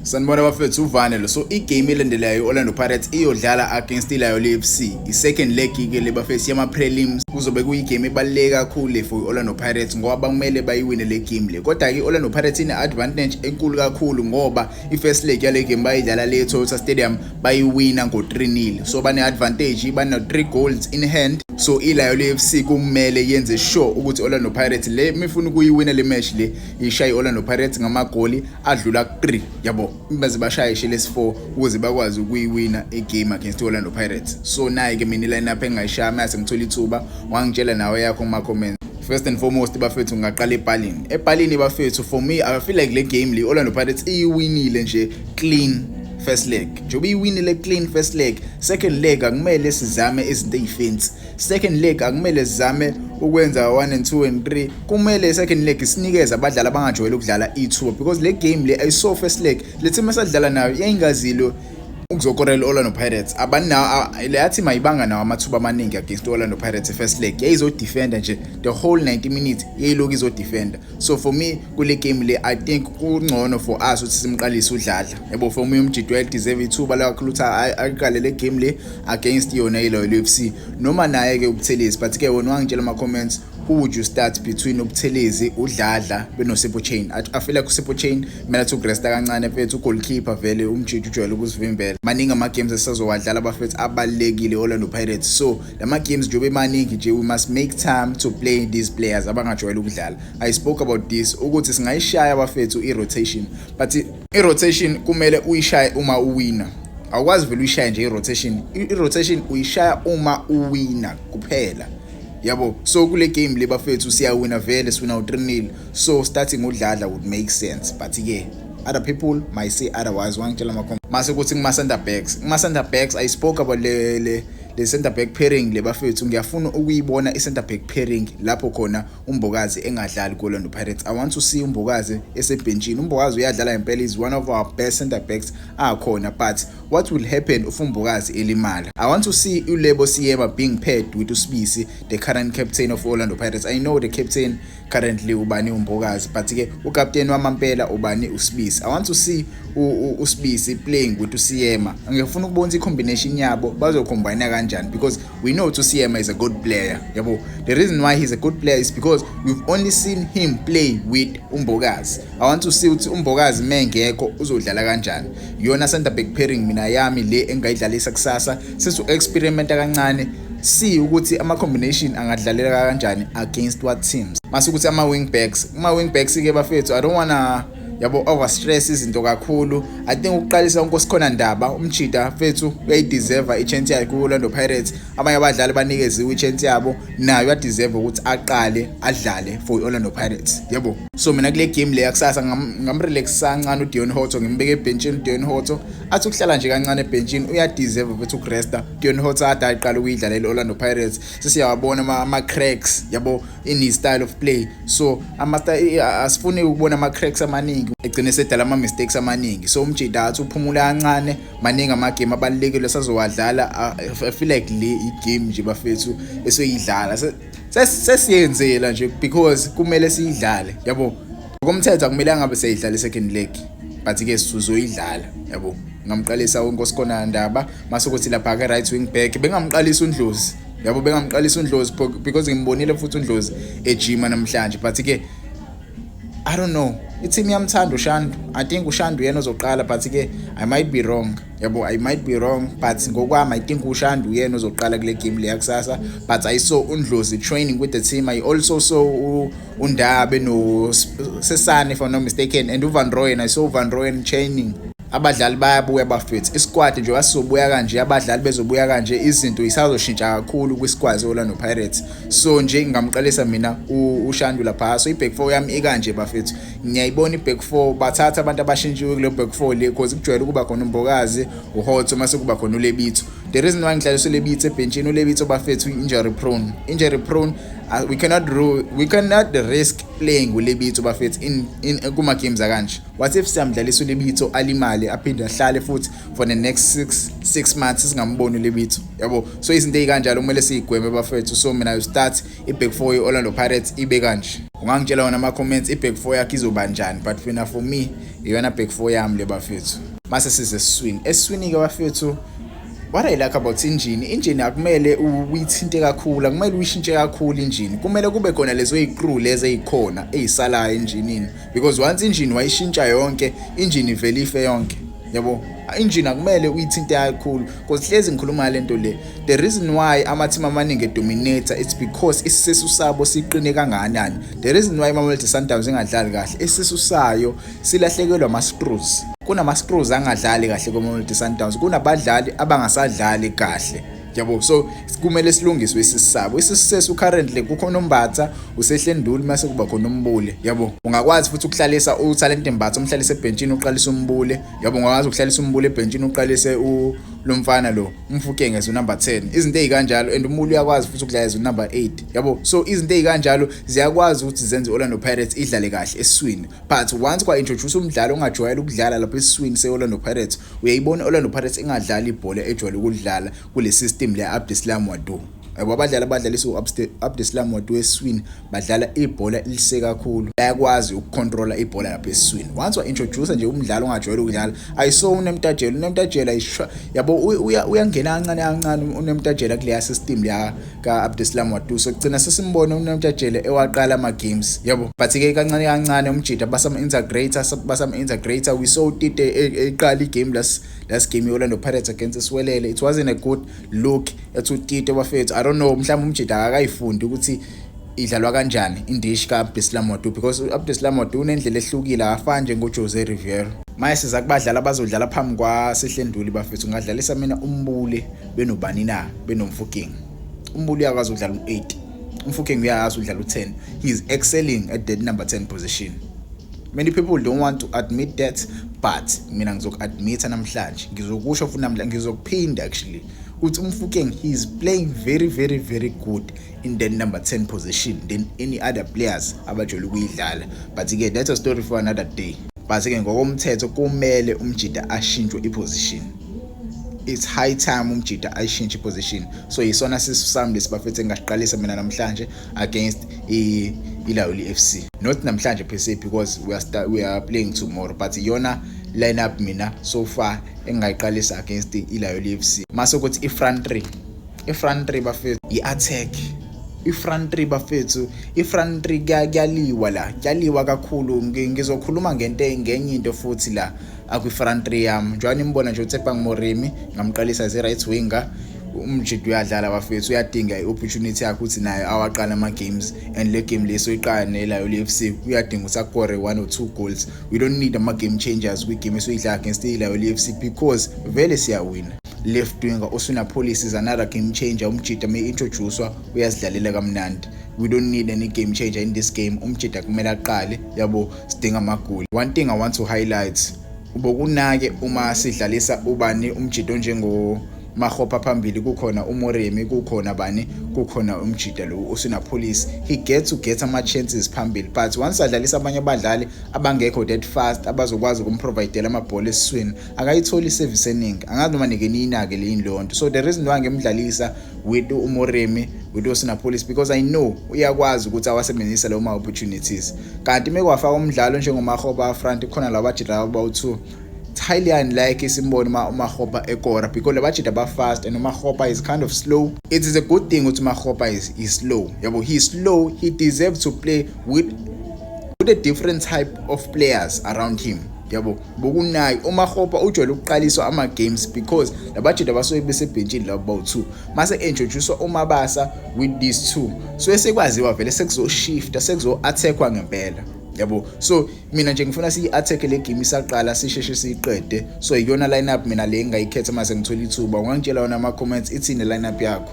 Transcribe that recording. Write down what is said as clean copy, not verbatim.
Sanibona bafethu uvane lo. So igame elandelayo Orlando Pirates iyodlala against iLayoli FC. I-second leg ke le bafethu yama prelims kuzobe kuyigame ebaluleke kakhulu for Orlando Pirates ngoba kumele bayiwine le game le. Kodwa ke Orlando Pirates ine advantage enkulu kakhulu ngoba i-first leg yale game bayidlala le Toyota Stadium bayiwina ngo-3-0. So bane advantage, bana 3 goals in hand. So iLayoli FC kumele yenze sure ukuthi Orlando Pirates le mifuna ukuyiwina le match le ishaye Orlando Pirates ngamagoli adlula ku3 yabo. Baze bashayishe lesi4 ukuze bakwazi ukuyiwina igame against Orlando Pirates. So nayi ke mina line-up engayishaya mase ngithola ithuba wangitshela nawe yakho kuma comments. First and foremost bafethu ngaqala ePalini. ePalini bafethu for me I feel like le game le Orlando Pirates iyiwinile nje clean first leg. Njobe iwinile clean first leg. Second leg akumele sizame izinto ezifensi. Second leg akumele sizame ukwenza 1 and 2 and 3. Kumele second leg isinikeza abadlali abangajwayele ukudlala i2 because le game le ayiso first leg. Le team esadlala nayo yayingazilo ukuzokorela Orlando Pirates. Abana le yathi mayibanga nawo amathuba amaningi against Orlando Pirates first leg. Yayizo defender nje the whole 90 minutes yayiloku izo defender. So for me kule game le I think kungcono for us ukuthi simqalise udlala. Yebo for me umjidwe deserve ithuba lakhulutha aqale le game le against yona iLayoli FC. Noma naye ke uButhelezi but ke wona wangitshela ama comments who would you start between uButhelezi uDladla benoSipho Chain. I feel like uSipho Chain mina to resta kancane mfethu goalkeeper vele umjiji ujwayele ukusivimbela. Maningi ama games esazowadlala bafethu abalekile Orlando Pirates. So lama games njobe maningi nje we must make time to play these players abangajwayele ukudlala. I spoke about this ukuthi singayishaya bafethu irotation but irotation kumele uyishaye uma uwina. Awukwazi vele uyishaye nje irotation uyishaya uma uwina kuphela. Yabo, so kule game le bafethu siyawina vele sina u3-0. So starting uDladla would make sense but yeah other people might say otherwise. Wangitshela mase ukuthi ngima center backs I spoke about le center back pairing le bafethu ngiyafuna ukuyibona i-center back pairing lapho khona uMbokazi engadlali ku Orlando Pirates. I want to see uMbokazi esebenchini. uMbokazi uyadlala impela is one of our best center backs akhona but what will happen if uMbokazi elimala? I want to see uLebo Siyema being paired with uSibisi, the current captain of Orlando Pirates. I know the captain currently ubani uMbokazi but ke ucaptain wamampela ubani uSibisi. I want to see uSibisi playing with uSiyema. Ngifuna ukubona i-combination yabo bazocombine kanjani because we know uSiyema is a good player. Yabo, the reason why he's a good player is because we've only seen him play with uMbokazi. I want to see ukuthi uMbokazi mengekho uzodlala kanjani. Yona center back pairing mina yami le engayidlalisa kusasa sesu experiment kancane see ukuthi ama combination angadlalela kanjani against what teams. Mase ukuthi ama wing backs ke bafethu I don't wanna yabo overstress izinto kakhulu. I think ukuqalisa uNkosikhona Ndaba umchita fethu uyayideserve i-chance yakhe ku Orlando Pirates. Abanye abadlali banikeziwe i-chance yabo nayo uyadeserve ukuthi aqale adlale for Orlando Pirates. Yabo, so mina kule game le yakusasa ngamrelax kancane uDion Hotto ngimbeke ebenchini. uDion Hotto athi ukuhlala nje kancane ebenchini uyadeserve ukuthi ukresta. Dion Hotto ade aqala ukuyidlala iOrlando Pirates sesiyabona ama cracks yabo in his style of play. So asifuni ukubona ama cracks amaningi egcine sedala ama mistakes amaningi. So umjida athi uphumula kancane maningi ama game abalekile sazowadlala. I feel like le igame nje bafethu esoyidlala sesiyenzela nje because kumele siyidlale yabo. Ngokomthetho kumele angabe seyidlala second leg but ke sizoyidlala yabo. Ngamqalisa uNkosikhona Ndaba mase ukuthi lapha ke right wing back bengamqalisa uNdlozi yabo, bengamqalisa uNdlozi because ngimbonile futhi uNdlozi ejima namhlanje but ke I don't know i-team yamthanda uShandu. I think uShandu yena ozoqala but ke I might be wrong yabo, I might be wrong but ngokwami I think uShandu yena ozoqala kule game le yakusasa but I saw uNdlozi training with the team. I also saw uNdabe no Sesane if I'm not mistaken and uVan Rooyen. I saw Van Rooyen training. Abadlali bayabuya bafethu isquad nje wasizobuya kanje, abadlali bezobuya kanje, izinto isazoshintsha kakhulu kwisquad zeOrlando Pirates. So nje ngamqalisa mina uShandu lapha. So iback four yami ikanje bafethu, ngiyayibona iback four bathatha abantu abashintshiwe kule back four le because kujwayele kuba khona uMbokazi, uHotto mase kuba khona uLebitho. The reason why ngidlalisa uLebitho ebenchini, uLebitho bafethu injury prone. We cannot risk playing with Lebitho bafethu in kuma games akanje. What if siyamdlalisa uLebitho alimale aphinde ahlale futhi for the next 6 months singamboni uLebitho yabo. So izinto ezikanjalo kumele sigweme bafethu. So mina start iback four yeOrlando Pirates ibe kanje. Ungangitshela wona ama comments iback four yakhe izoba njani but for me iyona back four yami le bafethu. Mase size esiswini ke bafethu, what I like about engine akumele uyithinte kakhulu, akumele uyishintshe kakhulu engine. Kumele kube khona lezo icrew lezi ezikhona ezisalayo engineini, because once engine wayishintsha yonke, engine ivele ife yonke. Yabo, engine akumele uyithinte kakhulu, because hlezi ngikhuluma lento le. The reason why ama-team amaningi dominator, it's because isisesu sabo siqine kangakanani. The reason why Mamelodi Sundowns ingadlali kahle, isisesu sayo silahlekelwa ama-screws. Kunama-screws angadlali kahle kwa-Mamelodi Sundowns, kunabadlali abangasadlali kahle. Yabo, so kumele silungiswe isisabo. Isisesu currently kukhona uMbatha, uSehlenduli, mase kuba khona uMbule. Yabo, ungakwazi futhi ukuhlalisa uTalente Mbatha umhlalise ebhenchini uqalise uMbule. Yabo, ungakwazi ukuhlalisa uMbule ebhenchini uqalise lo mfana lo Mfukeng as number 10. Izinto ezikanjalo, and uMbule uyakwazi futhi ukudlala as number 8. Yabo, so izinto ezikanjalo ziyakwazi ukuthi zenze Orlando Pirates idlale kahle esiswini. But once kwa introduce umdlalo ongajwayele ukudlala lapha esiswini seOrlando Pirates, uyayibona Orlando Pirates ingadlali ibhola ejwayele ukudlala kule system le Abdeslam Wadu. Abadlali abadlalisa uAbdeslam Wadu esiswini badlala ibhola elise kakhulu, bayakwazi ukucontrola ibhola lapha esiswini. Once wa introduce nje umdlalo ongajwayele ukudlala, ayiso uNemtajela yabo uyangena kancane uNemtajela kule system ya kaAbdeslam Wadu. So kugcina sesimbona uNemtajela ewaqala ama games, yabo, but ke kancane umjida basama integrator. We saw Tite eqala igame last game Orlando Pirates against Swelele. It wasn't a good look at Tite bafethu. I don't know, mhlawumbe umjida akayifundi ukuthi idlalwa kanjani indish kaAbdeslam Wadu, because uAbdeslam Wadu unendlela ehlukile, akafani nje ngoJose Riviero. Manje siza kubadlala abazodlala phambi kwaSehlenduli bafethu, ngadlalisa mina uMbule benobani na benomfukeng. uMbule uyakwazi ukudlala u8, uMfukeng uyakwazi ukudlala u10. He is excelling at the number 10 position. Many people don't want to admit that, but mina ngizoku-admit namhlanje, ngizokusho futhi namhlanje, ngizokuphinda actually uthi uMfukeng, he is playing very good in the number 10 position than any other players abajwayele ukuyidlala. But again, that's a story for another day. But again, ngokomthetho kumele umjida ashintshwe iposition. It's high time umjida ayishintshe iposition. So yisona sisami lesibafethu engasiqalisa mina namhlanje against iLawuli FC. Not namhlanje per se, because we are playing tomorrow, but yona lineup mina so far engayiqalisa against iLawuli FC. Mase ukuthi ifront three bafethu iattack. Ifront three bafethu, ifront three kuyaliwa kakhulu. Ngizokhuluma ngenye into futhi la akwi-front three yami. Njani imbona nje uTshepo Moremi ngamqalisa as right winger. Umjidi uyadlala bafethu, uyadinga i-opportunity yakhe ukuthi naye awaqala ama-games, and le game leso iqala neLawuli FC uyadinga ukuthi akore 1 or 2 goals. We don't need ama-game changers kwi-game esiyidlala against iLawuli FC, because vele siyawina. Left winger Osuna Police is another game changer. Umjida me-introducewa uyazidlalela kamnandi. We don't need any game changer in this game. Umjida kumele aqale, yabo, sidinga amagoli. One thing I want to highlight, ubokunake uma sidlalisa ubani umjida onjengo Mahopa phambili, kukhona uMoremi, kukhona bani, kukhona umjida lo Osuna Police. He gets to get ama chances phambili, but once adlalisa abanye abadlali abangekho that fast abazokwazi ukumprovidela amabhola esiswini, akayitholi service eningi, angazi noma nikeni inake le indlonto. So the reason why ngemdlalisa with uMoremi with Osuna Police, because I know uyakwazi ukuthi awasebenzisa lawo ma opportunities. Kanti mekwafaka umdlalo njengoMahopa front, khona labajida abawu2, it's highly unlikely simbone uMahopa ekora, because labajida ba fast and uMahopa is kind of slow. It is a good thing ukuthi uMahopa is slow. Yabo, he is slow, he deserves to play with a different type of players around him. Yabo, bokunayi uMahopa ujwayele ukuqaliswa ama games because labajida basoye besebhenchini labo bawu2, mase introduce uMabasa with these two, so esekwaziwa vele sekuzoshifta, sekuzo-attackwa ngempela. Yabo, so mina nje ngifuna siyi-attack le game isaqala sisheshe siyiqede. So iyona lineup mina le engayikhetha mase ngithola ithuba. Ungangitshela wona ama comments ithini lineup yakho.